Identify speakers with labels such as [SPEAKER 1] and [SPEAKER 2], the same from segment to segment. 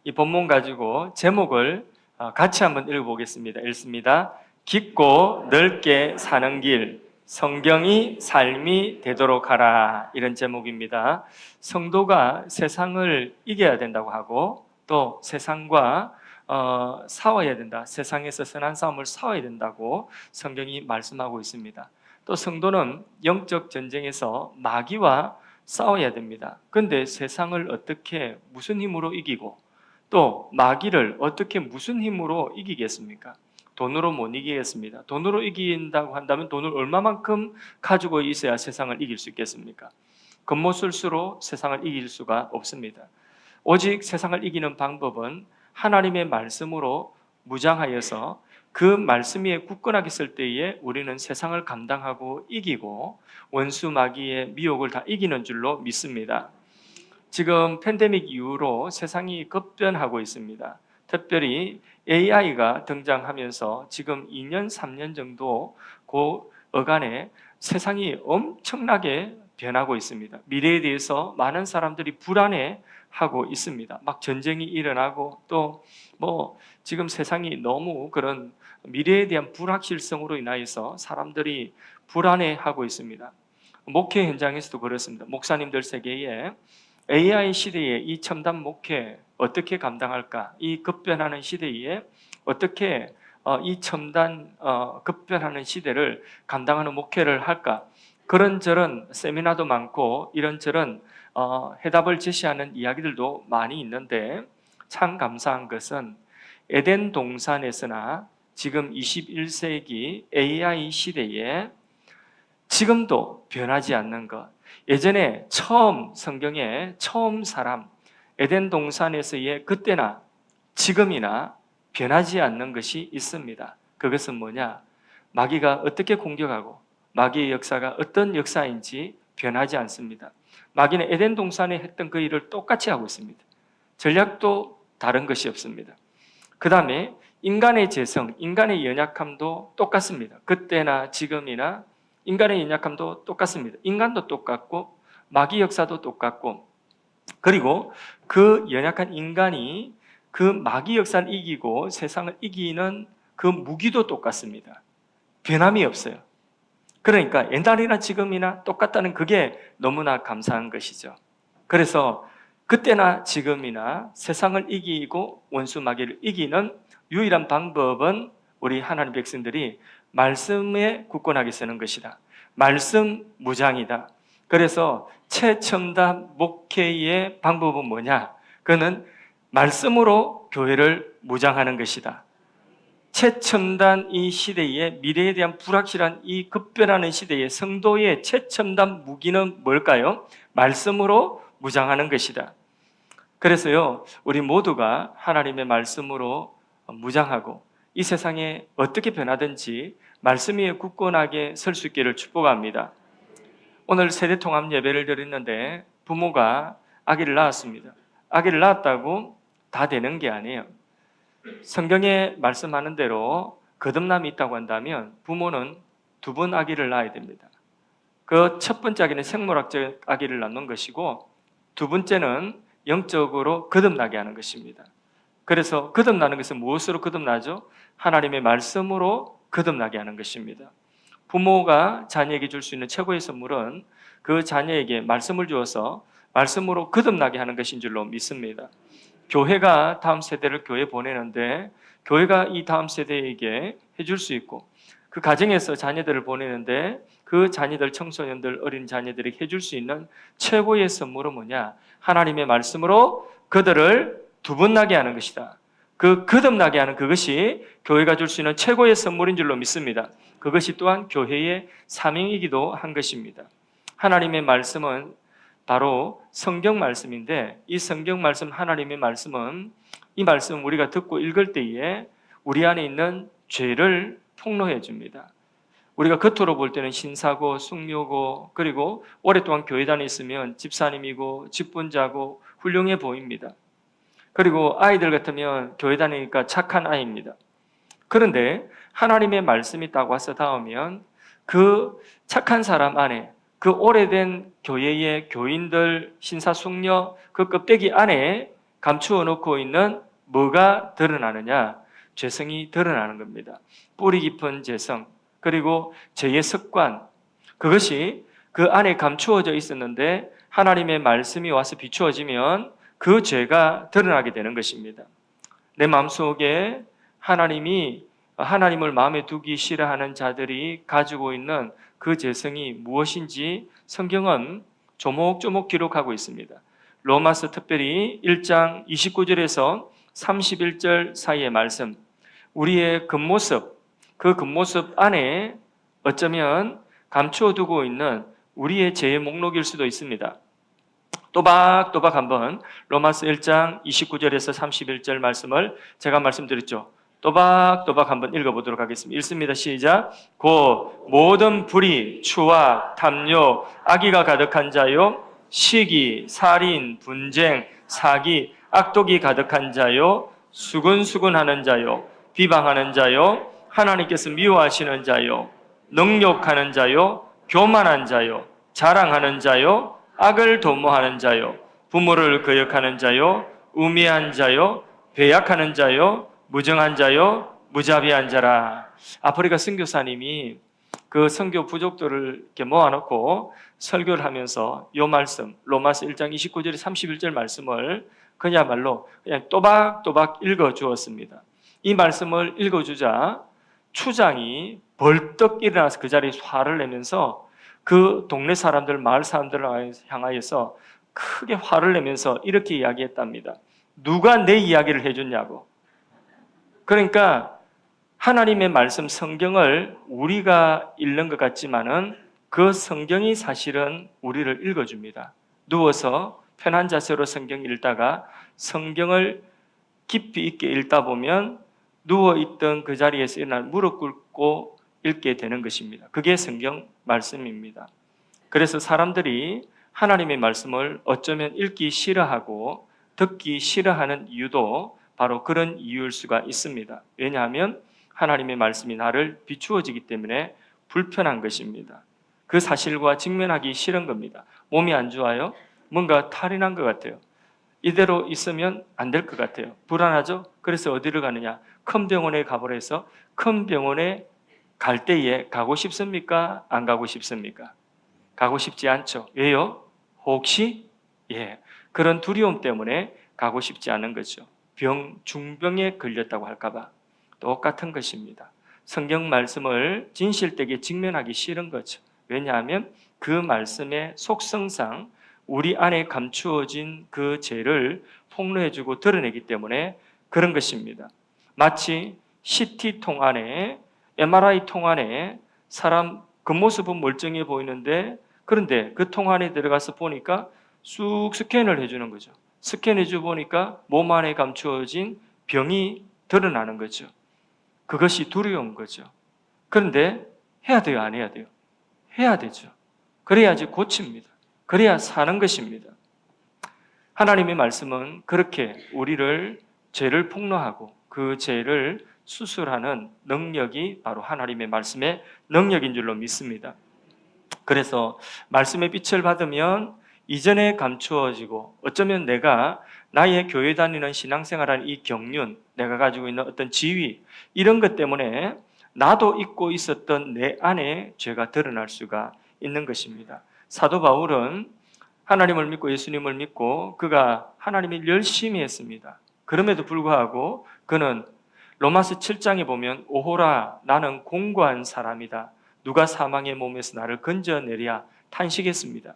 [SPEAKER 1] 이 본문 가지고 제목을 같이 한번 읽어보겠습니다. 읽습니다. 깊고 넓게 사는 길, 성경이 삶이 되도록 하라. 이런 제목입니다. 성도가 세상을 이겨야 된다고 하고 또 세상과 싸워야 된다. 세상에서 선한 싸움을 싸워야 된다고 성경이 말씀하고 있습니다. 또 성도는 영적 전쟁에서 마귀와 싸워야 됩니다. 그런데 세상을 어떻게 무슨 힘으로 이기고 또 마귀를 어떻게 무슨 힘으로 이기겠습니까? 돈으로 못 이기겠습니다. 돈으로 이긴다고 한다면 돈을 얼마만큼 가지고 있어야 세상을 이길 수 있겠습니까? 겉모술수로 세상을 이길 수가 없습니다. 오직 세상을 이기는 방법은 하나님의 말씀으로 무장하여서 그 말씀 위에 굳건하게 쓸 때에 우리는 세상을 감당하고 이기고 원수 마귀의 미혹을 다 이기는 줄로 믿습니다. 지금 팬데믹 이후로 세상이 급변하고 있습니다. 특별히 AI가 등장하면서 지금 2년, 3년 정도 그 어간에 세상이 엄청나게 변하고 있습니다. 미래에 대해서 많은 사람들이 불안해하고 있습니다. 막 전쟁이 일어나고 또 지금 세상이 너무 그런 미래에 대한 불확실성으로 인하여서 사람들이 불안해하고 있습니다. 목회 현장에서도 그렇습니다. 목사님들 세계에 AI 시대에 이 첨단 목회 어떻게 감당할까? 이 급변하는 시대에 어떻게 이 첨단 급변하는 시대를 감당하는 목회를 할까? 그런저런 세미나도 많고 이런저런 해답을 제시하는 이야기들도 많이 있는데 참 감사한 것은 에덴 동산에서나 지금 21세기 AI 시대에 지금도 변하지 않는 것. 예전에 성경의 처음 사람 에덴 동산에서의 그때나 지금이나 변하지 않는 것이 있습니다. 그것은 뭐냐? 마귀가 어떻게 공격하고 마귀의 역사가 어떤 역사인지 변하지 않습니다. 마귀는 에덴 동산에 했던 그 일을 똑같이 하고 있습니다. 전략도 다른 것이 없습니다. 그 다음에 인간의 재성, 인간의 연약함도 똑같습니다. 그때나 지금이나 인간의 연약함도 똑같습니다. 인간도 똑같고 마귀 역사도 똑같고 그리고 그 연약한 인간이 그 마귀 역사를 이기고 세상을 이기는 그 무기도 똑같습니다. 변함이 없어요. 그러니까 옛날이나 지금이나 똑같다는 그게 너무나 감사한 것이죠. 그래서 그때나 지금이나 세상을 이기고 원수 마귀를 이기는 유일한 방법은 우리 하나님 백성들이 말씀에 굳건하게 쓰는 것이다. 말씀 무장이다. 그래서 최첨단 목회의 방법은 뭐냐? 그는 말씀으로 교회를 무장하는 것이다. 최첨단 이 시대에 미래에 대한 불확실한 이 급변하는 시대에 성도의 최첨단 무기는 뭘까요? 말씀으로 무장하는 것이다. 그래서요, 우리 모두가 하나님의 말씀으로 무장하고 이 세상에 어떻게 변하든지 말씀 위에 굳건하게 설 수 있기를 축복합니다. 오늘 세대 통합 예배를 드렸는데 부모가 아기를 낳았습니다. 아기를 낳았다고 다 되는 게 아니에요. 성경에 말씀하는 대로 거듭남이 있다고 한다면 부모는 2번 아기를 낳아야 됩니다. 그 첫 번째 아기는 생물학적 아기를 낳는 것이고 두 번째는 영적으로 거듭나게 하는 것입니다. 그래서 거듭나는 것은 무엇으로 거듭나죠? 하나님의 말씀으로 거듭나게 하는 것입니다. 부모가 자녀에게 줄 수 있는 최고의 선물은 그 자녀에게 말씀을 주어서 말씀으로 거듭나게 하는 것인 줄로 믿습니다. 교회가 다음 세대를 교회에 보내는데 교회가 이 다음 세대에게 해줄 수 있고 그 가정에서 자녀들을 보내는데 그 자녀들, 청소년들, 어린 자녀들에게 해줄 수 있는 최고의 선물은 뭐냐? 하나님의 말씀으로 그들을 2번 나게 하는 것이다. 그 거듭나게 하는 그것이 교회가 줄 수 있는 최고의 선물인 줄로 믿습니다. 그것이 또한 교회의 사명이기도 한 것입니다. 하나님의 말씀은 바로 성경 말씀인데 이 성경 말씀, 하나님의 말씀은 이 말씀 우리가 듣고 읽을 때에 우리 안에 있는 죄를 폭로해 줍니다. 우리가 겉으로 볼 때는 신사고 숙녀고 그리고 오랫동안 교회 다녔으면 집사님이고 직분자고 훌륭해 보입니다. 그리고 아이들 같으면 교회 다니니까 착한 아이입니다. 그런데 하나님의 말씀이 딱 와서 닿으면 그 착한 사람 안에 그 오래된 교회의 교인들, 신사 숙녀 그 껍데기 안에 감추어 놓고 있는 뭐가 드러나느냐? 죄성이 드러나는 겁니다. 뿌리 깊은 죄성, 그리고 죄의 습관, 그것이 그 안에 감추어져 있었는데 하나님의 말씀이 와서 비추어지면 그 죄가 드러나게 되는 것입니다. 내 마음속에 하나님을 마음에 두기 싫어하는 자들이 가지고 있는 그 죄성이 무엇인지 성경은 조목조목 기록하고 있습니다. 로마서 특별히 1장 29절에서 31절 사이의 말씀, 우리의 겉모습, 그 겉모습 안에 어쩌면 감추어 두고 있는 우리의 죄의 목록일 수도 있습니다. 또박또박 한번 로마서 1장 29절에서 31절 말씀을 제가 말씀드렸죠. 또박또박 한번 읽어보도록 하겠습니다. 읽습니다. 시작. 곧 모든 불의, 추악, 탐욕, 악의가 가득한 자요, 시기, 살인, 분쟁, 사기, 악독이 가득한 자요, 수근수근하는 자요, 비방하는 자요, 하나님께서 미워하시는 자요, 능욕하는 자요, 교만한 자요, 자랑하는 자요, 악을 도모하는 자요, 부모를 거역하는 자요, 우매한 자요, 배약하는 자요, 무정한 자요, 무자비한 자라. 아프리카 선교사님이 그 선교 부족들을 이렇게 모아놓고 설교를 하면서 이 말씀, 로마서 1장 29절 31절 말씀을 그야말로 그냥 또박또박 읽어주었습니다. 이 말씀을 읽어주자 추장이 벌떡 일어나서 그 자리에 화를 내면서 그 동네 사람들, 마을 사람들을 향하여서 크게 화를 내면서 이렇게 이야기했답니다. 누가 내 이야기를 해줬냐고. 그러니까 하나님의 말씀 성경을 우리가 읽는 것 같지만은 그 성경이 사실은 우리를 읽어줍니다. 누워서 편한 자세로 성경 읽다가 성경을 깊이 있게 읽다 보면 누워있던 그 자리에서 일어나 무릎 꿇고 읽게 되는 것입니다. 그게 성경 말씀입니다. 그래서 사람들이 하나님의 말씀을 어쩌면 읽기 싫어하고 듣기 싫어하는 이유도 바로 그런 이유일 수가 있습니다. 왜냐하면 하나님의 말씀이 나를 비추어지기 때문에 불편한 것입니다. 그 사실과 직면하기 싫은 겁니다. 몸이 안 좋아요? 뭔가 탈이 난 것 같아요. 이대로 있으면 안 될 것 같아요. 불안하죠? 그래서 어디를 가느냐? 큰 병원에 가보라 해서 큰 병원에 갈 때에 가고 싶습니까? 안 가고 싶습니까? 가고 싶지 않죠. 왜요? 혹시? 그런 두려움 때문에 가고 싶지 않은 거죠. 중병에 걸렸다고 할까봐. 똑같은 것입니다. 성경 말씀을 진실되게 직면하기 싫은 거죠. 왜냐하면 그 말씀의 속성상 우리 안에 감추어진 그 죄를 폭로해주고 드러내기 때문에 그런 것입니다. 마치 CT통 안에, MRI 통 안에 사람 겉모습은 멀쩡해 보이는데 그런데 그 통 안에 들어가서 보니까 쑥 스캔을 해주는 거죠. 스캔해주고 보니까 몸 안에 감추어진 병이 드러나는 거죠. 그것이 두려운 거죠. 그런데 해야 돼요, 안 해야 돼요? 해야 되죠. 그래야지 고칩니다. 그래야 사는 것입니다. 하나님의 말씀은 그렇게 우리를 죄를 폭로하고 그 죄를 수술하는 능력이 바로 하나님의 말씀의 능력인 줄로 믿습니다. 그래서 말씀의 빛을 받으면 이전에 감추어지고 어쩌면 내가 나의 교회 다니는 신앙생활한 이 경륜, 내가 가지고 있는 어떤 지위 이런 것 때문에 나도 잊고 있었던 내 안에 죄가 드러날 수가 있는 것입니다. 사도 바울은 하나님을 믿고 예수님을 믿고 그가 하나님을 열심히 했습니다. 그럼에도 불구하고 그는 로마서 7장에 보면 오호라 나는 공고한 사람이다. 누가 사망의 몸에서 나를 건져내랴 탄식했습니다.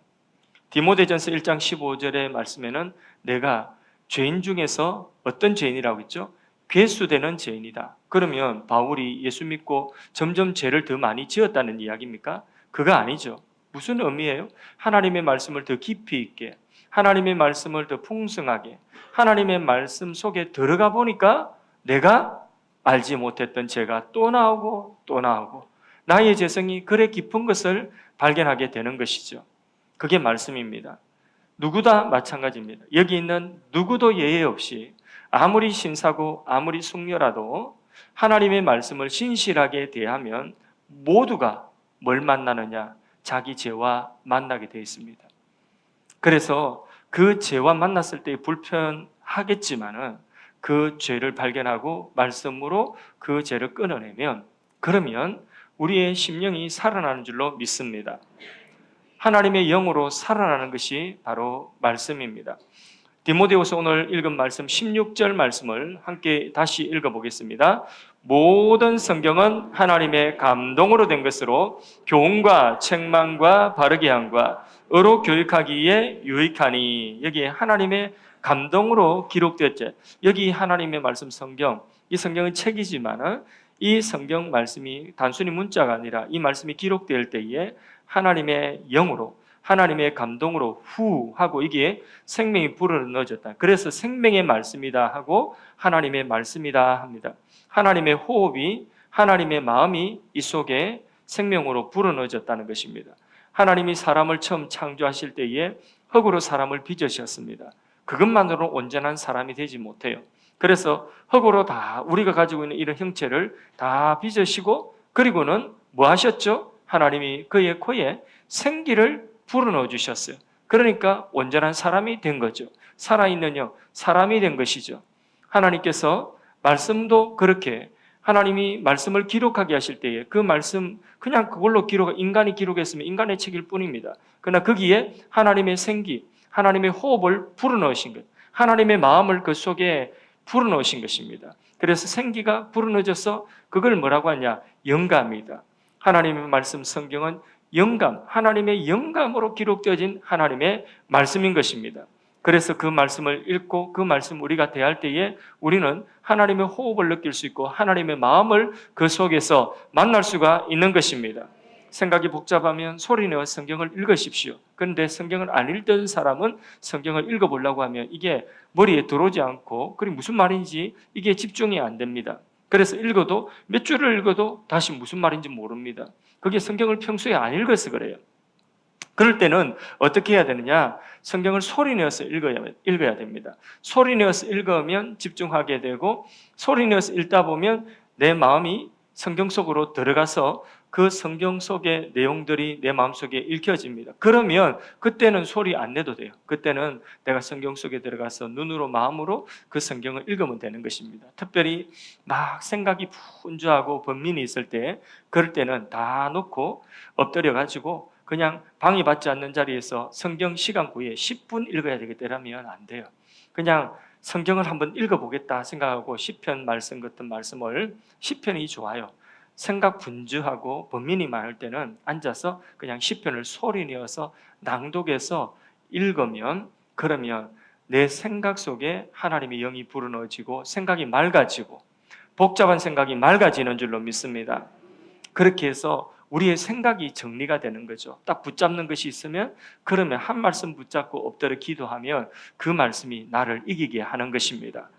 [SPEAKER 1] 디모데전서 1장 15절의 말씀에는 내가 죄인 중에서 어떤 죄인이라고 했죠? 괴수되는 죄인이다. 그러면 바울이 예수 믿고 점점 죄를 더 많이 지었다는 이야기입니까? 그거 아니죠. 무슨 의미예요? 하나님의 말씀을 더 깊이 있게, 하나님의 말씀을 더 풍성하게, 하나님의 말씀 속에 들어가 보니까 내가 알지 못했던 죄가 또 나오고 또 나오고 나의 죄성이 그래 깊은 것을 발견하게 되는 것이죠. 그게 말씀입니다. 누구 다 마찬가지입니다. 여기 있는 누구도 예외 없이 아무리 신사고 아무리 숙녀라도 하나님의 말씀을 신실하게 대하면 모두가 뭘 만나느냐? 자기 죄와 만나게 되어 있습니다. 그래서 그 죄와 만났을 때의 불편함, 하겠지만은 그 죄를 발견하고 말씀으로 그 죄를 끊어내면 그러면 우리의 심령이 살아나는 줄로 믿습니다. 하나님의 영으로 살아나는 것이 바로 말씀입니다. 디모데후서 오늘 읽은 말씀 16절 말씀을 함께 다시 읽어보겠습니다. 모든 성경은 하나님의 감동으로 된 것으로 교훈과 책망과 바르게 함과 의로 교육하기에 유익하니. 여기에 하나님의 감동으로 기록되었죠. 여기 하나님의 말씀 성경, 이 성경은 책이지만 이 성경 말씀이 단순히 문자가 아니라 이 말씀이 기록될 때에 하나님의 영으로 하나님의 감동으로 후 하고 이게 생명이 불어넣어졌다. 그래서 생명의 말씀이다 하고 하나님의 말씀이다 합니다. 하나님의 호흡이 하나님의 마음이 이 속에 생명으로 불어넣어졌다는 것입니다. 하나님이 사람을 처음 창조하실 때에 흙으로 사람을 빚으셨습니다. 그것만으로 온전한 사람이 되지 못해요. 그래서 흙으로 다 우리가 가지고 있는 이런 형체를 다 빚으시고 그리고는 뭐 하셨죠? 하나님이 그의 코에 생기를 불어넣어 주셨어요. 그러니까 온전한 사람이 된 거죠. 살아있는 영, 사람이 된 것이죠. 하나님께서 말씀도 그렇게 하나님이 말씀을 기록하게 하실 때에 그 말씀 그냥 그걸로 인간이 기록했으면 인간의 책일 뿐입니다. 그러나 거기에 하나님의 생기, 하나님의 호흡을 불어넣으신 것, 하나님의 마음을 그 속에 불어넣으신 것입니다. 그래서 생기가 불어넣어져서 그걸 뭐라고 하냐? 영감이다. 하나님의 말씀 성경은 영감, 하나님의 영감으로 기록되어진 하나님의 말씀인 것입니다. 그래서 그 말씀을 읽고 그 말씀 우리가 대할 때에 우리는 하나님의 호흡을 느낄 수 있고 하나님의 마음을 그 속에서 만날 수가 있는 것입니다. 생각이 복잡하면 소리내어 성경을 읽으십시오. 그런데 성경을 안 읽던 사람은 성경을 읽어보려고 하면 이게 머리에 들어오지 않고 그게 무슨 말인지 이게 집중이 안 됩니다. 그래서 읽어도 몇 줄을 읽어도 다시 무슨 말인지 모릅니다. 그게 성경을 평소에 안 읽어서 그래요. 그럴 때는 어떻게 해야 되느냐? 성경을 소리내어서 읽어야 됩니다. 소리내어서 읽으면 집중하게 되고 소리내어서 읽다 보면 내 마음이 성경 속으로 들어가서 그 성경 속의 내용들이 내 마음속에 읽혀집니다. 그러면 그때는 소리 안 내도 돼요. 그때는 내가 성경 속에 들어가서 눈으로 마음으로 그 성경을 읽으면 되는 것입니다. 특별히 막 생각이 분주하고 번민이 있을 때 그럴 때는 다 놓고 엎드려 가지고 그냥 방해받지 않는 자리에서 성경 시간구에 10분 읽어야 되겠다라면 안 돼요. 그냥 성경을 한번 읽어보겠다 생각하고 시편 말씀 같은 말씀을 시편이 좋아요. 생각 분주하고 번민이 많을 때는 앉아서 그냥 시편을 소리내어서 낭독해서 읽으면 그러면 내 생각 속에 하나님의 영이 불어넣어지고 생각이 맑아지고 복잡한 생각이 맑아지는 줄로 믿습니다. 그렇게 해서 우리의 생각이 정리가 되는 거죠. 딱 붙잡는 것이 있으면 그러면 한 말씀 붙잡고 엎드려 기도하면 그 말씀이 나를 이기게 하는 것입니다.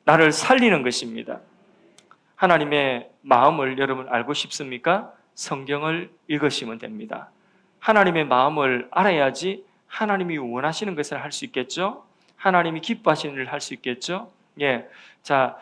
[SPEAKER 1] 나를 살리는 것입니다. 하나님의 마음을 여러분 알고 싶습니까? 성경을 읽으시면 됩니다. 하나님의 마음을 알아야지 하나님이 원하시는 것을 할 수 있겠죠? 하나님이 기뻐하시는 일을 할 수 있겠죠? 예. 자,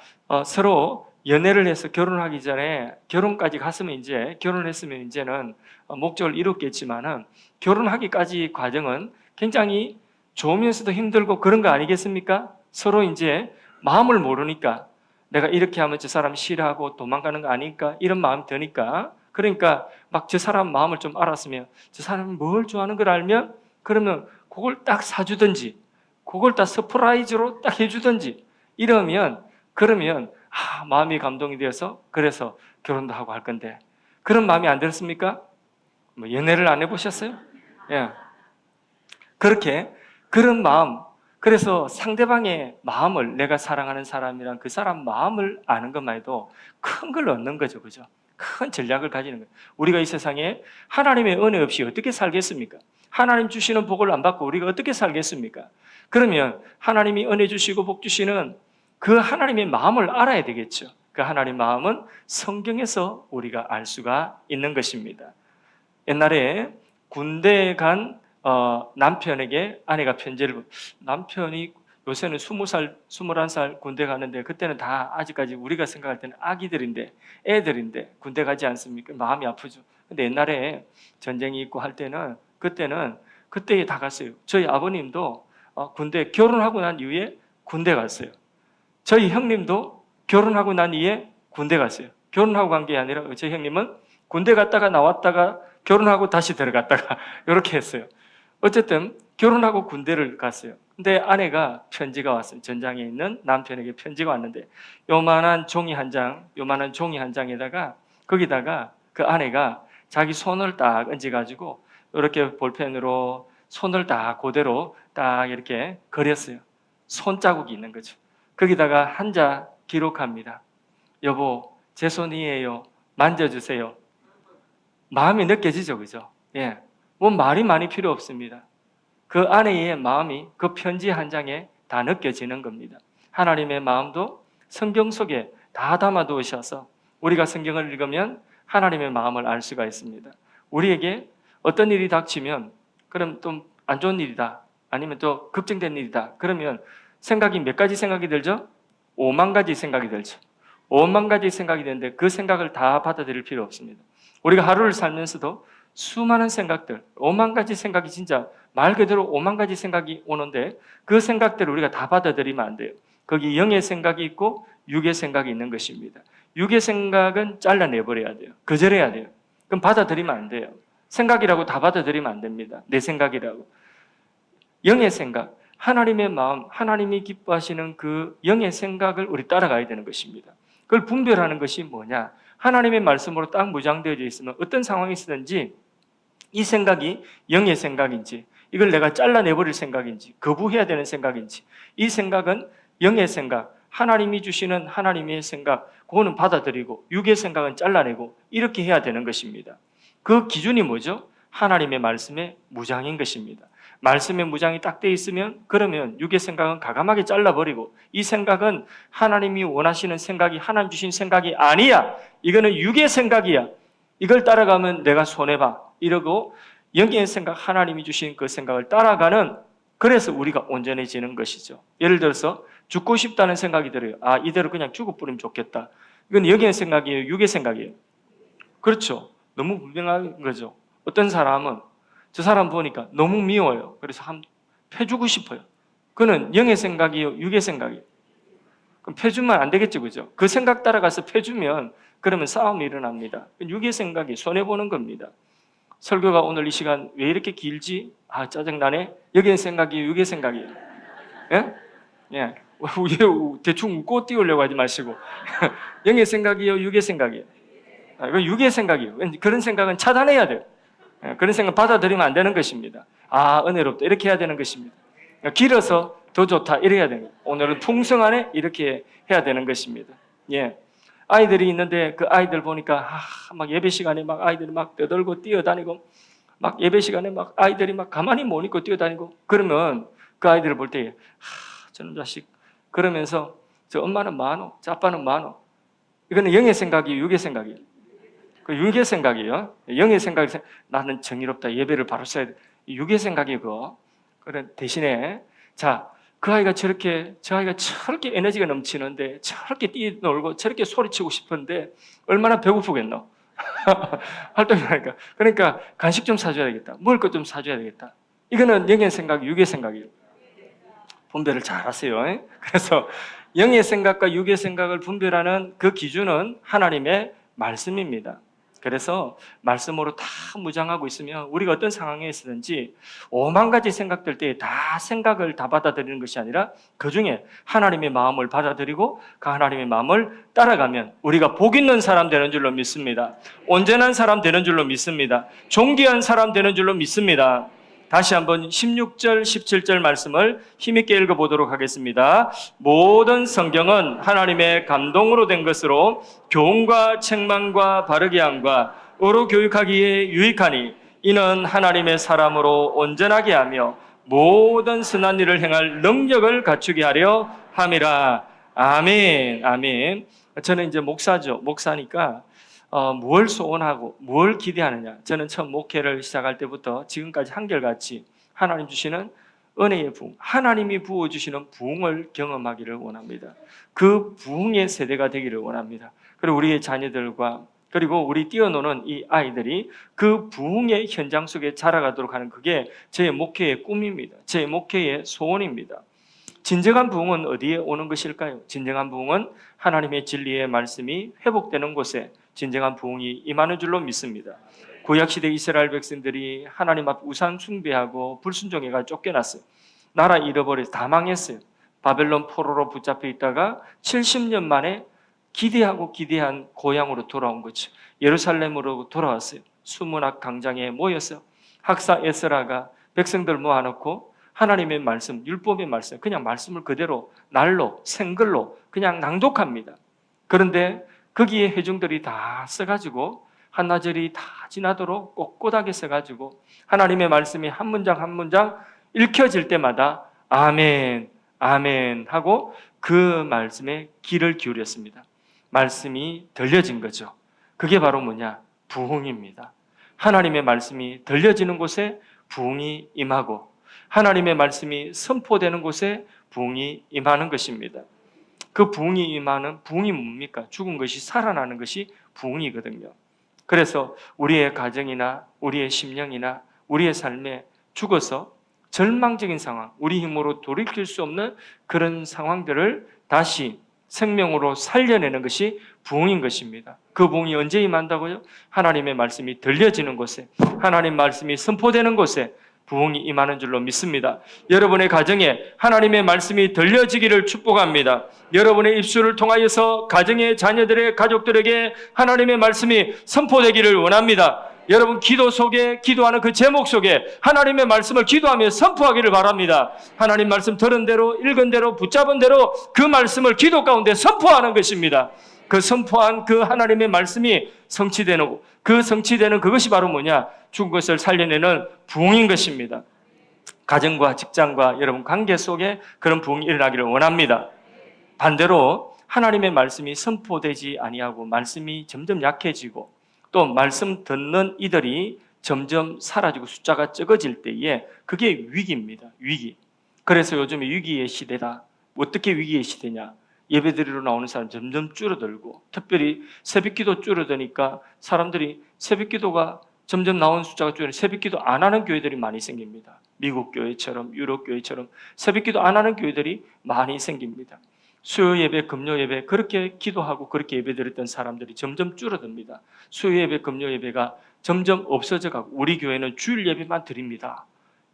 [SPEAKER 1] 서로 연애를 해서 결혼하기 전에 결혼까지 갔으면 이제 결혼했으면 이제는 목적을 이뤘겠지만은 결혼하기까지 과정은 굉장히 좋으면서도 힘들고 그런 거 아니겠습니까? 서로 이제 마음을 모르니까 내가 이렇게 하면 저 사람 싫어하고 도망가는 거 아닐까 이런 마음 드니까 그러니까 막 저 사람 마음을 좀 알았으면 저 사람이 뭘 좋아하는 걸 알면 그러면 그걸 딱 사주든지 그걸 딱 서프라이즈로 딱 해주든지 이러면 그러면 마음이 감동이 되어서 그래서 결혼도 하고 할 건데 그런 마음이 안 들었습니까? 뭐 연애를 안 해보셨어요? 예. 그렇게 그런 마음 그래서 상대방의 마음을 내가 사랑하는 사람이랑 그 사람 마음을 아는 것만 해도 큰 걸 얻는 거죠. 그죠? 큰 전략을 가지는 거예요. 우리가 이 세상에 하나님의 은혜 없이 어떻게 살겠습니까? 하나님 주시는 복을 안 받고 우리가 어떻게 살겠습니까? 그러면 하나님이 은혜 주시고 복 주시는 그 하나님의 마음을 알아야 되겠죠. 그 하나님 마음은 성경에서 우리가 알 수가 있는 것입니다. 옛날에 군대에 간 남편에게 아내가 편지를 남편이 요새는 20살, 21살 군대 가는데 그때는 다 아직까지 우리가 생각할 때는 아기들인데 애들인데 군대 가지 않습니까? 마음이 아프죠. 근데 옛날에 전쟁이 있고 할 때는 그때에 다 갔어요. 저희 아버님도 군대 결혼하고 난 이후에 군대 갔어요. 저희 형님도 결혼하고 난 이후에 군대 갔어요. 결혼하고 간 게 아니라 저희 형님은 군대 갔다가 나왔다가 결혼하고 다시 들어갔다가 이렇게 했어요. 어쨌든 결혼하고 군대를 갔어요. 근데 아내가 편지가 왔어요. 전장에 있는 남편에게 편지가 왔는데 요만한 종이 한 장에다가 거기다가 그 아내가 자기 손을 딱 얹어가지고 이렇게 볼펜으로 손을 딱 그대로 딱 이렇게 그렸어요. 손자국이 있는 거죠. 거기다가 한자 기록합니다. 여보, 제 손이에요. 만져주세요. 마음이 느껴지죠, 그죠? 예. 뭐 말이 많이 필요 없습니다. 그 아내의 마음이 그 편지 한 장에 다 느껴지는 겁니다. 하나님의 마음도 성경 속에 다 담아 두셔서 우리가 성경을 읽으면 하나님의 마음을 알 수가 있습니다. 우리에게 어떤 일이 닥치면 그럼 좀 안 좋은 일이다. 아니면 또 걱정된 일이다. 그러면 생각이 몇 가지 생각이 들죠? 5만 가지 생각이 들죠. 5만 가지 생각이 되는데 그 생각을 다 받아들일 필요 없습니다. 우리가 하루를 살면서도 수많은 생각들, 5만 가지 생각이 진짜 말 그대로 5만 가지 생각이 오는데 그 생각들을 우리가 다 받아들이면 안 돼요. 거기 영의 생각이 있고 육의 생각이 있는 것입니다. 육의 생각은 잘라내버려야 돼요. 거절해야 돼요. 그럼 받아들이면 안 돼요. 생각이라고 다 받아들이면 안 됩니다. 내 생각이라고. 영의 생각, 하나님의 마음, 하나님이 기뻐하시는 그 영의 생각을 우리 따라가야 되는 것입니다. 그걸 분별하는 것이 뭐냐? 하나님의 말씀으로 딱 무장되어져 있으면 어떤 상황이 있든지 이 생각이 영의 생각인지 이걸 내가 잘라내버릴 생각인지 거부해야 되는 생각인지 이 생각은 영의 생각, 하나님이 주시는 하나님의 생각 그거는 받아들이고 육의 생각은 잘라내고 이렇게 해야 되는 것입니다. 그 기준이 뭐죠? 하나님의 말씀의 무장인 것입니다. 말씀의 무장이 딱 돼 있으면 그러면 육의 생각은 가감하게 잘라버리고 이 생각은 하나님이 원하시는 생각이 하나님 주신 생각이 아니야. 이거는 육의 생각이야. 이걸 따라가면 내가 손해봐. 이러고 영의 생각, 하나님이 주신 그 생각을 따라가는 그래서 우리가 온전해지는 것이죠. 예를 들어서 죽고 싶다는 생각이 들어요. 아, 이대로 그냥 죽어버리면 좋겠다. 이건 영의 생각이에요? 육의 생각이에요? 그렇죠. 너무 분명한 거죠. 어떤 사람은 저 사람 보니까 너무 미워요. 그래서 패주고 싶어요. 그는 영의 생각이에요? 육의 생각이에요? 그럼 패주면 안 되겠죠, 그죠? 그 생각 따라가서 패주면 그러면 싸움이 일어납니다. 육의 생각이 손해보는 겁니다. 설교가 오늘 이 시간 왜 이렇게 길지? 아, 짜증나네. 영의 생각이에요? 육의 생각이에요? 예? 예. 대충 웃고 띄우려고 하지 마시고 영의 생각이에요? 육의 생각이에요? 이건 육의 생각이에요. 그런 생각은 차단해야 돼요. 그런 생각 받아들이면 안 되는 것입니다. 아, 은혜롭다. 이렇게 해야 되는 것입니다. 길어서 더 좋다. 이래야 되는 거예요. 오늘은 풍성하네. 이렇게 해야 되는 것입니다. 예. 아이들이 있는데 그 아이들 보니까 막 예배 시간에 막 아이들이 막 떠들고 뛰어다니고 막 예배 시간에 막 아이들이 막 가만히 못 있고 뛰어다니고 그러면 그 아이들을 볼 때 저놈 자식 그러면서 저 엄마는 많어. 저 아빠는 많어. 이거는 영의 생각이에요? 육의 생각이에요? 그 육의 생각이에요. 영의 생각이 나는 정의롭다. 예배를 바로 써야 돼. 육의 생각이고. 그래 대신에 그 아이가 저 아이가 저렇게 에너지가 넘치는데 저렇게 뛰놀고 저렇게 소리치고 싶은데 얼마나 배고프겠노? 활동이 하니까. 그러니까 간식 좀 사줘야 되겠다. 먹을 것 좀 사줘야 되겠다. 이거는 영의 생각, 육의 생각이에요. 분별을 잘 하세요. 그래서 영의 생각과 육의 생각을 분별하는 그 기준은 하나님의 말씀입니다. 그래서 말씀으로 다 무장하고 있으면 우리가 어떤 상황에 있든지 5만 가지 생각들 때 다 생각을 다 받아들이는 것이 아니라 그 중에 하나님의 마음을 받아들이고 그 하나님의 마음을 따라가면 우리가 복 있는 사람 되는 줄로 믿습니다. 온전한 사람 되는 줄로 믿습니다. 존귀한 사람 되는 줄로 믿습니다. 다시 한번 16절, 17절 말씀을 힘있게 읽어보도록 하겠습니다. 모든 성경은 하나님의 감동으로 된 것으로 교훈과 책망과 바르게 함과 의로 교육하기에 유익하니 이는 하나님의 사람으로 온전하게 하며 모든 선한 일을 행할 능력을 갖추게 하려 함이라. 아멘, 아멘. 저는 이제 목사죠. 목사니까 뭘 소원하고 뭘 기대하느냐. 저는 처음 목회를 시작할 때부터 지금까지 한결같이 하나님 주시는 은혜의 부흥, 하나님이 부어주시는 부흥을 경험하기를 원합니다. 그 부흥의 세대가 되기를 원합니다. 그리고 우리의 자녀들과 그리고 우리 뛰어노는 이 아이들이 그 부흥의 현장 속에 자라가도록 하는 그게 제 목회의 꿈입니다. 제 목회의 소원입니다. 진정한 부흥은 어디에 오는 것일까요? 진정한 부흥은 하나님의 진리의 말씀이 회복되는 곳에 진정한 부흥이 임하는 줄로 믿습니다. 구약시대 이스라엘 백성들이 하나님 앞 우상 숭배하고 불순종해가 쫓겨났어요. 나라 잃어버려서 다 망했어요. 바벨론 포로로 붙잡혀 있다가 70년 만에 기대한 고향으로 돌아온 거죠. 예루살렘으로 돌아왔어요. 수문학 강장에 모여서 학사 에스라가 백성들 모아놓고 하나님의 말씀, 율법의 말씀, 그냥 말씀을 그대로 날로 생글로 그냥 낭독합니다. 그런데 거기에 회중들이 다 써가지고 한나절이 다 지나도록 꼿꼿하게 써가지고 하나님의 말씀이 한 문장 한 문장 읽혀질 때마다 아멘, 아멘 하고 그 말씀에 귀를 기울였습니다. 말씀이 들려진 거죠. 그게 바로 뭐냐? 부흥입니다. 하나님의 말씀이 들려지는 곳에 부흥이 임하고 하나님의 말씀이 선포되는 곳에 부흥이 임하는 것입니다. 그 부흥이 임하는 부흥이 뭡니까? 죽은 것이 살아나는 것이 부흥이거든요. 그래서 우리의 가정이나 우리의 심령이나 우리의 삶에 죽어서 절망적인 상황, 우리 힘으로 돌이킬 수 없는 그런 상황들을 다시 생명으로 살려내는 것이 부흥인 것입니다. 그 부흥이 언제 임한다고요? 하나님의 말씀이 들려지는 곳에, 하나님 말씀이 선포되는 곳에 부흥이 임하는 줄로 믿습니다. 여러분의 가정에 하나님의 말씀이 들려지기를 축복합니다. 여러분의 입술을 통하여서 가정의 자녀들의 가족들에게 하나님의 말씀이 선포되기를 원합니다. 여러분 기도 속에 기도하는 그 제목 속에 하나님의 말씀을 기도하며 선포하기를 바랍니다. 하나님 말씀 들은 대로 읽은 대로 붙잡은 대로 그 말씀을 기도 가운데 선포하는 것입니다. 그 선포한 그 하나님의 말씀이 성취되는 그 성취되는 그것이 바로 뭐냐? 죽은 것을 살려내는 부흥인 것입니다. 가정과 직장과 여러분 관계 속에 그런 부흥이 일어나기를 원합니다. 반대로 하나님의 말씀이 선포되지 아니하고 말씀이 점점 약해지고 또 말씀 듣는 이들이 점점 사라지고 숫자가 적어질 때에 그게 위기입니다. 위기. 그래서 요즘에 위기의 시대다. 어떻게 위기의 시대냐? 예배드리러 나오는 사람 점점 줄어들고 특별히 새벽기도 줄어드니까 사람들이 새벽기도가 점점 나오는 숫자가 줄어드니 새벽기도 안 하는 교회들이 많이 생깁니다. 미국 교회처럼 유럽 교회처럼 새벽기도 안 하는 교회들이 많이 생깁니다. 수요 예배, 금요 예배 그렇게 기도하고 그렇게 예배드렸던 사람들이 점점 줄어듭니다. 수요 예배, 금요 예배가 점점 없어져 가고 우리 교회는 주일 예배만 드립니다.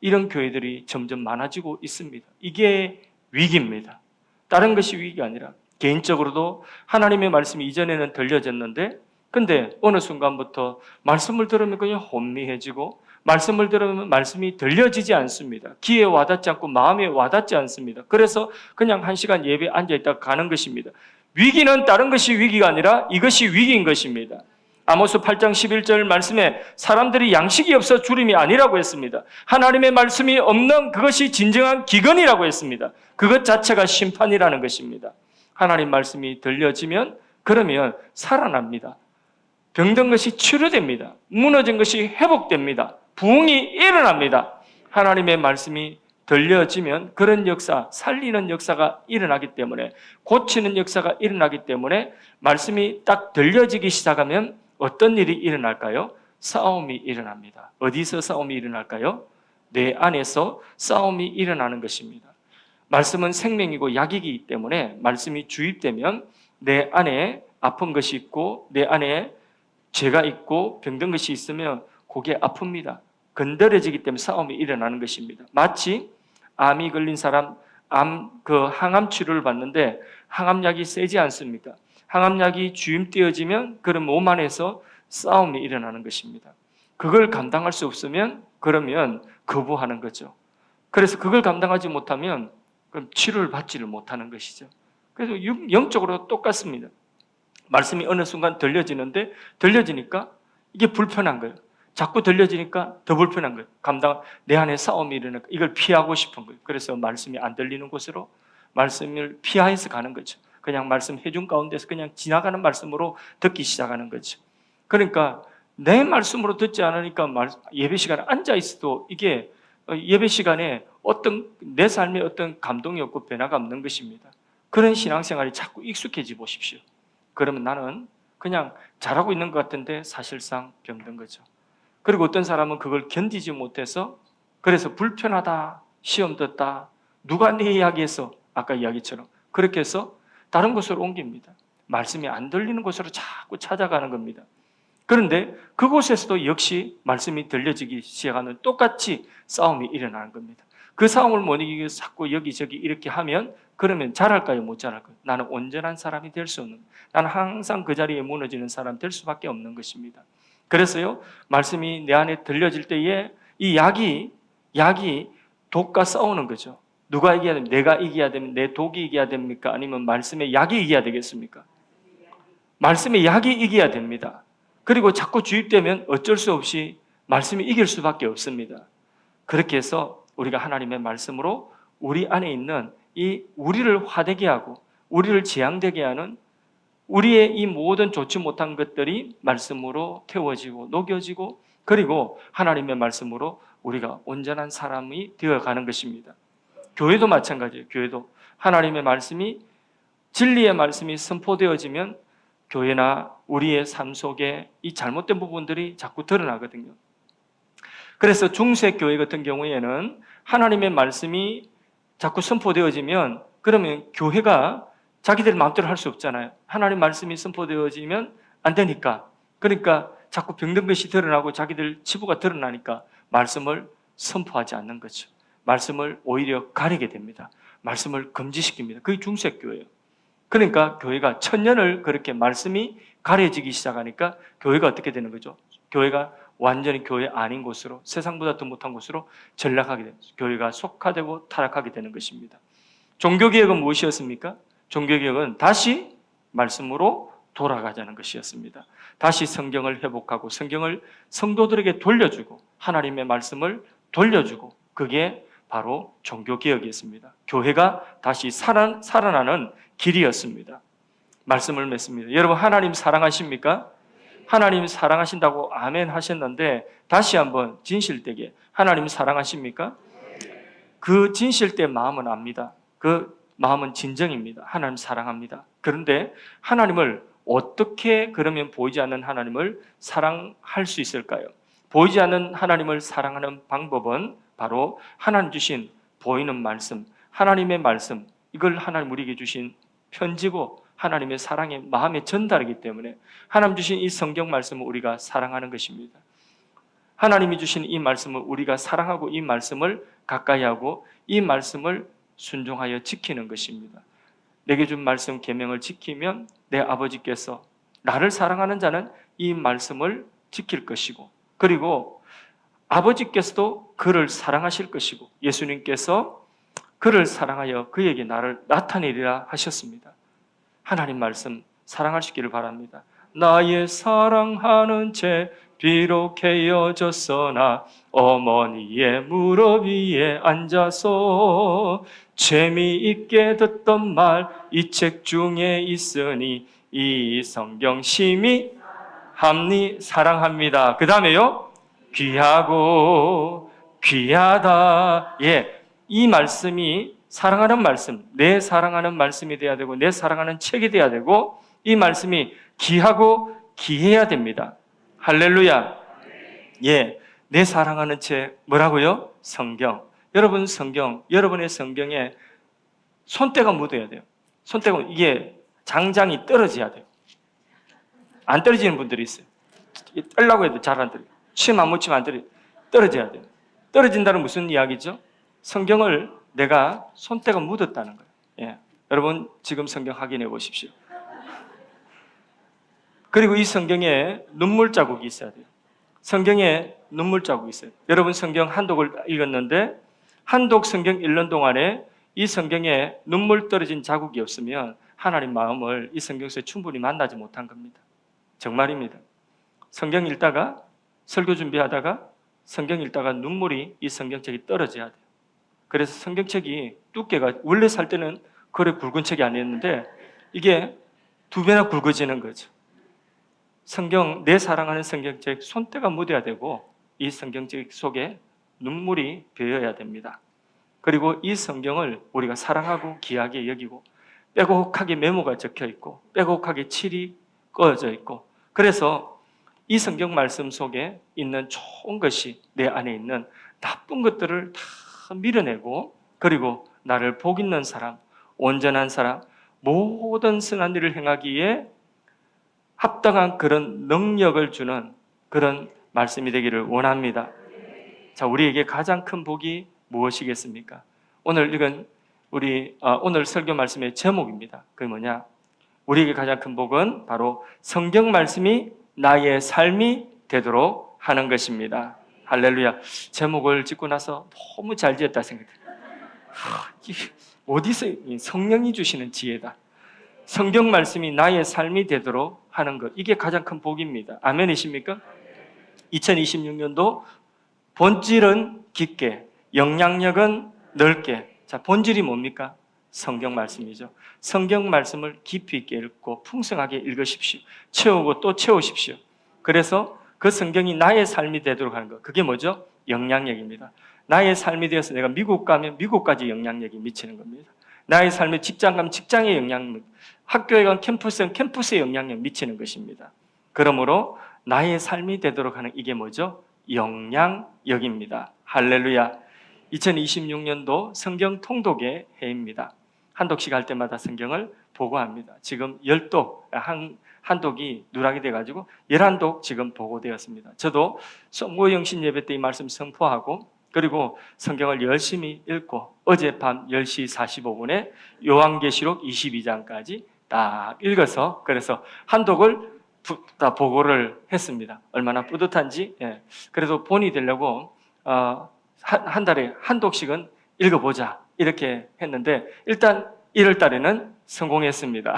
[SPEAKER 1] 이런 교회들이 점점 많아지고 있습니다. 이게 위기입니다. 다른 것이 위기가 아니라 개인적으로도 하나님의 말씀이 이전에는 들려졌는데 근데 어느 순간부터 말씀을 들으면 그냥 혼미해지고 말씀을 들으면 말씀이 들려지지 않습니다. 귀에 와닿지 않고 마음에 와닿지 않습니다. 그래서 그냥 1시간 예배에 앉아있다가 가는 것입니다. 위기는 다른 것이 위기가 아니라 이것이 위기인 것입니다. 아모스 8장 11절 말씀에 사람들이 양식이 없어 주림이 아니라고 했습니다. 하나님의 말씀이 없는 그것이 진정한 기근이라고 했습니다. 그것 자체가 심판이라는 것입니다. 하나님 말씀이 들려지면 그러면 살아납니다. 병든 것이 치료됩니다. 무너진 것이 회복됩니다. 부흥이 일어납니다. 하나님의 말씀이 들려지면 그런 역사, 살리는 역사가 일어나기 때문에 고치는 역사가 일어나기 때문에 말씀이 딱 들려지기 시작하면 어떤 일이 일어날까요? 싸움이 일어납니다. 어디서 싸움이 일어날까요? 내 안에서 싸움이 일어나는 것입니다. 말씀은 생명이고 약이기 때문에 말씀이 주입되면 내 안에 아픈 것이 있고 내 안에 죄가 있고 병든 것이 있으면 그게 아픕니다. 건드려지기 때문에 싸움이 일어나는 것입니다. 마치 암이 걸린 사람 항암 치료를 받는데 항암약이 세지 않습니까? 항암약이 주임되어지면 그런 몸 안에서 싸움이 일어나는 것입니다. 그걸 감당할 수 없으면 그러면 거부하는 거죠. 그래서 그걸 감당하지 못하면 그럼 치료를 받지를 못하는 것이죠. 그래서 영적으로 똑같습니다. 말씀이 어느 순간 들려지는데 들려지니까 이게 불편한 거예요. 자꾸 들려지니까 더 불편한 거예요. 내 안에 싸움이 일어나니까 이걸 피하고 싶은 거예요. 그래서 말씀이 안 들리는 곳으로 말씀을 피하여서 가는 거죠. 그냥 말씀 해준 가운데서 그냥 지나가는 말씀으로 듣기 시작하는 거죠. 그러니까 내 말씀으로 듣지 않으니까 예배 시간에 앉아 있어도 이게 예배 시간에 내 삶에 어떤 감동이 없고 변화가 없는 것입니다. 그런 신앙생활이 자꾸 익숙해지 보십시오. 그러면 나는 그냥 잘하고 있는 것 같은데 사실상 병든 거죠. 그리고 어떤 사람은 그걸 견디지 못해서 그래서 불편하다, 시험 듣다, 누가 내 이야기해서 아까 이야기처럼. 그렇게 해서 다른 곳으로 옮깁니다. 말씀이 안 들리는 곳으로 자꾸 찾아가는 겁니다. 그런데 그곳에서도 역시 말씀이 들려지기 시작하는 똑같이 싸움이 일어나는 겁니다. 그 싸움을 못 이기기 위해서 자꾸 여기저기 이렇게 하면 그러면 잘할까요? 못 잘할까요? 나는 온전한 사람이 될 수 없는, 나는 항상 그 자리에 무너지는 사람 될 수밖에 없는 것입니다. 그래서요, 말씀이 내 안에 들려질 때에 이 약이 독과 싸우는 거죠. 누가 이겨야 됩니까? 내가 이겨야 됩니까? 내 독이 이겨야 됩니까? 아니면 말씀의 약이 이겨야 되겠습니까? 말씀의 약이 이겨야 됩니다. 그리고 자꾸 주입되면 어쩔 수 없이 말씀이 이길 수밖에 없습니다. 그렇게 해서 우리가 하나님의 말씀으로 우리 안에 있는 이 우리를 화되게 하고 우리를 재앙되게 하는 우리의 이 모든 좋지 못한 것들이 말씀으로 태워지고 녹여지고 그리고 하나님의 말씀으로 우리가 온전한 사람이 되어가는 것입니다. 교회도 마찬가지예요. 교회도 하나님의 말씀이 진리의 말씀이 선포되어지면 교회나 우리의 삶 속에 이 잘못된 부분들이 자꾸 드러나거든요. 그래서 중세 교회 같은 경우에는 하나님의 말씀이 자꾸 선포되어지면 그러면 교회가 자기들 마음대로 할 수 없잖아요. 하나님 말씀이 선포되어지면 안 되니까. 그러니까 자꾸 병든 것이 드러나고 자기들 치부가 드러나니까 말씀을 선포하지 않는 거죠. 말씀을 오히려 가리게 됩니다. 말씀을 금지시킵니다. 그게 중세교회예요. 그러니까 교회가 천년을 그렇게 말씀이 가려지기 시작하니까 교회가 어떻게 되는 거죠? 교회가 완전히 교회 아닌 곳으로 세상보다 더 못한 곳으로 전락하게 됩니다. 교회가 속화되고 타락하게 되는 것입니다. 종교개혁은 무엇이었습니까? 종교개혁은 다시 말씀으로 돌아가자는 것이었습니다. 다시 성경을 회복하고 성경을 성도들에게 돌려주고 하나님의 말씀을 돌려주고 그게 바로 종교개혁이었습니다. 교회가 다시 살아나는 길이었습니다. 말씀을 맺습니다. 여러분 하나님 사랑하십니까? 하나님 사랑하신다고 아멘 하셨는데 다시 한번 진실되게 하나님 사랑하십니까? 그 진실된 마음은 압니다. 그 마음은 진정입니다. 하나님 사랑합니다. 그런데 하나님을 어떻게 그러면 보이지 않는 하나님을 사랑할 수 있을까요? 보이지 않는 하나님을 사랑하는 방법은 바로 하나님 주신 보이는 말씀, 하나님의 말씀, 이걸 하나님 우리에게 주신 편지고 하나님의 사랑의 마음의 전달이기 때문에 하나님 주신 이 성경 말씀을 우리가 사랑하는 것입니다. 하나님이 주신 이 말씀을 우리가 사랑하고 이 말씀을 가까이 하고 이 말씀을 순종하여 지키는 것입니다. 내게 준 말씀 계명을 지키면 내 아버지께서 나를 사랑하는 자는 이 말씀을 지킬 것이고 그리고 아버지께서도 그를 사랑하실 것이고 예수님께서 그를 사랑하여 그에게 나를 나타내리라 하셨습니다. 하나님 말씀 사랑할 수 있기를 바랍니다. 나의 사랑하는 채 비록 헤어졌으나 어머니의 무릎 위에 앉아서 재미있게 듣던 말 이 책 중에 있으니 이 성경 심히 합니 사랑합니다. 그 다음에요 귀하고 귀하다. 이 말씀이 사랑하는 말씀, 내 사랑하는 말씀이 돼야 되고 내 사랑하는 책이 돼야 되고 이 말씀이 귀하고 귀해야 됩니다. 할렐루야. 내 사랑하는 책 뭐라고요? 성경. 여러분 성경, 여러분의 성경에 손때가 묻어야 돼요. 손때가 이게 장장이 떨어져야 돼요. 안 떨어지는 분들이 있어요. 떨라고 해도 잘 안 떨어져요. 침 안 묻히면 안 떨어져요. 떨어져야 돼요. 떨어진다는 무슨 이야기죠? 성경을 내가 손때가 묻었다는 거예요. 여러분 지금 성경 확인해 보십시오. 그리고 이 성경에 눈물 자국이 있어야 돼요. 성경에 눈물 자국이 있어요. 여러분 성경 한독을 읽었는데 한독 성경 읽는 동안에 이 성경에 눈물 떨어진 자국이 없으면 하나님 마음을 이 성경에서 충분히 만나지 못한 겁니다. 정말입니다. 성경 읽다가 설교 준비하다가 성경 읽다가 눈물이 이 성경책이 떨어져야 돼요. 그래서 성경책이 두께가 원래 살 때는 그래 굵은 책이 아니었는데 이게 2배나 굵어지는 거죠. 성경, 내 사랑하는 성경책 손때가 묻어야 되고 이 성경책 속에 눈물이 배어야 됩니다. 그리고 이 성경을 우리가 사랑하고 귀하게 여기고 빼곡하게 메모가 적혀 있고 빼곡하게 칠이 꺼져 있고 그래서 이 성경 말씀 속에 있는 좋은 것이 내 안에 있는 나쁜 것들을 다 밀어내고 그리고 나를 복 있는 사람, 온전한 사람, 모든 선한 일을 행하기에 합당한 그런 능력을 주는 그런 말씀이 되기를 원합니다. 자, 우리에게 가장 큰 복이 무엇이겠습니까? 오늘 읽은 오늘 설교 말씀의 제목입니다. 그게 뭐냐? 우리에게 가장 큰 복은 바로 성경 말씀이 나의 삶이 되도록 하는 것입니다. 할렐루야. 제목을 짓고 나서 너무 잘 지었다 생각해요. 어디서 성령이 주시는 지혜다. 성경 말씀이 나의 삶이 되도록 하는 것, 이게 가장 큰 복입니다. 아멘이십니까? 2026년도 본질은 깊게, 영향력은 넓게. 자, 본질이 뭡니까? 성경 말씀이죠. 성경 말씀을 깊이 있게 읽고 풍성하게 읽으십시오. 채우고 또 채우십시오. 그래서 그 성경이 나의 삶이 되도록 하는 것, 그게 뭐죠? 영향력입니다. 나의 삶이 되어서 내가 미국 가면 미국까지 영향력이 미치는 겁니다. 나의 삶에 직장 가면 직장의 영향력, 학교에 가면 캠퍼스의 영향력 미치는 것입니다. 그러므로 나의 삶이 되도록 하는 이게 뭐죠? 영향력입니다. 할렐루야. 2026년도 성경 통독의 해입니다. 한독씩 할 때마다 성경을 보고합니다. 지금 10독, 한독이 누락이 돼가지고 11독 지금 보고되었습니다. 저도 모영신 예배 때 이 말씀 선포하고 그리고 성경을 열심히 읽고 어젯밤 10시 45분에 요한계시록 22장까지 딱 읽어서 그래서 한독을 다 보고를 했습니다. 얼마나 뿌듯한지. 예. 그래서 본이 되려고 한 달에 한 독씩은 읽어보자 이렇게 했는데 일단 1월 달에는 성공했습니다.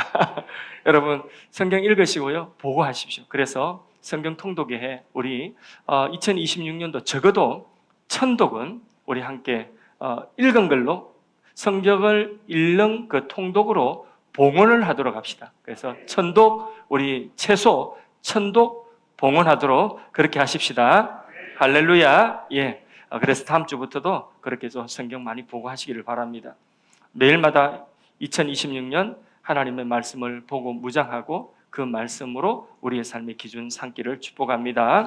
[SPEAKER 1] 여러분 성경 읽으시고요, 보고하십시오. 그래서 성경 통독의 해 우리 2026년도 적어도 1000독은 우리 함께 읽은 걸로 성경을 읽는 그 통독으로 봉헌을 하도록 합시다. 그래서 1000독 우리 최소 1000독 봉헌하도록 그렇게 하십시다. 할렐루야. 예. 그래서 다음 주부터도 그렇게 좀 성경 많이 보고 하시기를 바랍니다. 매일마다 2026년 하나님의 말씀을 보고 무장하고 그 말씀으로 우리의 삶의 기준 삼기를 축복합니다.